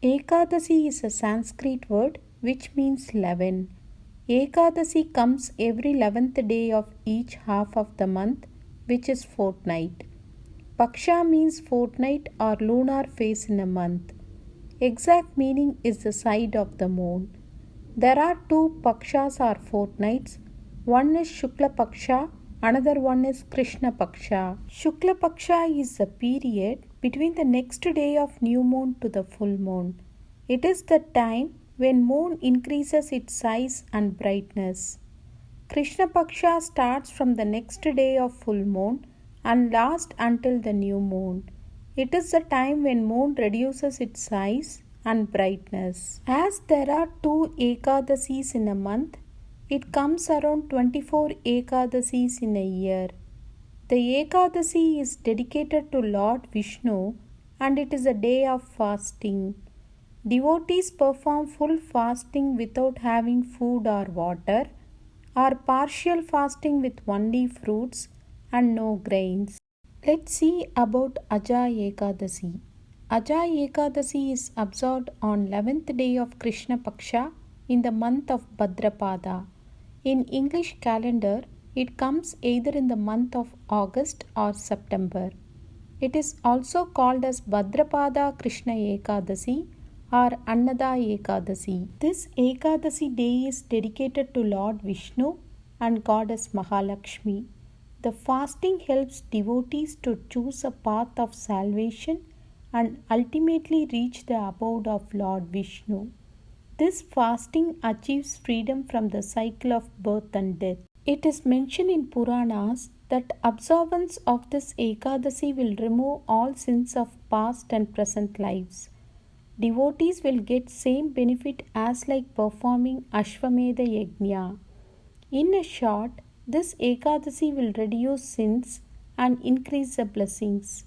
Ekadasi is a Sanskrit word which means 11. Ekadasi comes every 11th day of each half of the month, which is fortnight. Paksha means fortnight or lunar phase in a month. Exact meaning is the side of the moon. There are two Pakshas or fortnights. One is Shukla Paksha, another one is Krishna Paksha. Shukla Paksha is the period between the next day of new moon to the full moon. It is the time when moon increases its size and brightness. Krishna Paksha starts from the next day of full moon and lasts until the new moon. It is the time when moon reduces its size and brightness. As there are two Ekadasis in a month, it comes around 24 Ekadasis in a year. The Ekadasi is dedicated to Lord Vishnu and it is a day of fasting. Devotees perform full fasting without having food or water, or partial fasting with only fruits and no grains. Let's see about Aja Ekadasi. Aja Ekadasi is observed on 11th day of Krishna Paksha in the month of Bhadrapada. In English calendar, it comes either in the month of August or September. It is also called as Bhadrapada Krishna Ekadasi or Annada Ekadasi. This Ekadasi day is dedicated to Lord Vishnu and Goddess Mahalakshmi. The fasting helps devotees to choose a path of salvation and ultimately reach the abode of Lord Vishnu. This fasting achieves freedom from the cycle of birth and death. It is mentioned in Puranas that observance of this Ekadasi will remove all sins of past and present lives. Devotees will get same benefit as like performing Ashwamedha Yajna. In a short, this Ekadasi will reduce sins and increase the blessings.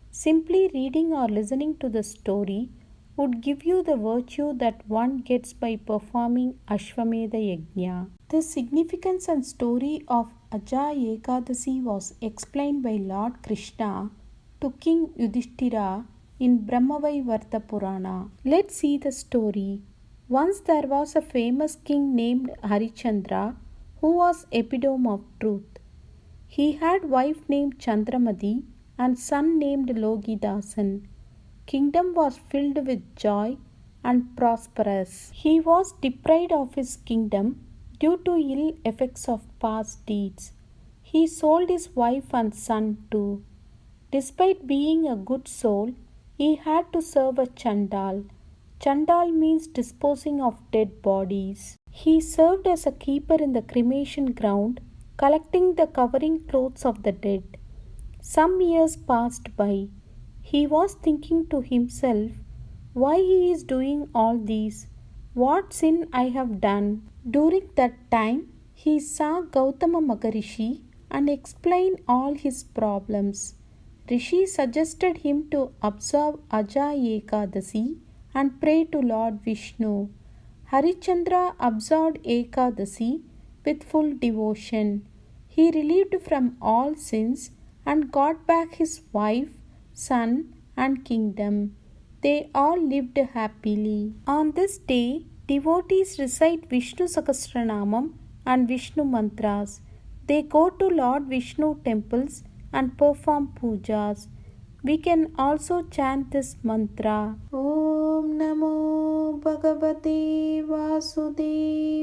Simply reading or listening to the story would give you the virtue that one gets by performing Ashwamedha Yajna. The significance and story of Aja Ekadasi was explained by Lord Krishna to King Yudhishthira in Brahmavaivarta Purana. Let's see the story. Once there was a famous king named Harichandra who was epitome of truth. He had wife named Chandramati and son named Logidasan. Kingdom was filled with joy and prosperous. He was deprived of his kingdom due to ill effects of past deeds. He sold his wife and son too. Despite being a good soul, he had to serve a Chandal. Chandal means disposing of dead bodies. He served as a keeper in the cremation ground, collecting the covering clothes of the dead. Some years passed by. He was thinking to himself, why he is doing all these? What sin I have done? During that time, he saw Gautama Maharishi and explained all his problems. Rishi suggested him to observe Aja Ekadasi and pray to Lord Vishnu. Harichandra observed Ekadasi with full devotion. He relieved from all sins and got back his wife, son, and kingdom. They all lived happily. On this day, devotees recite Vishnu Sahasranamam and Vishnu mantras. They go to Lord Vishnu temples and perform pujas. We can also chant this mantra. Om Namo Bhagavate Vasudevaya.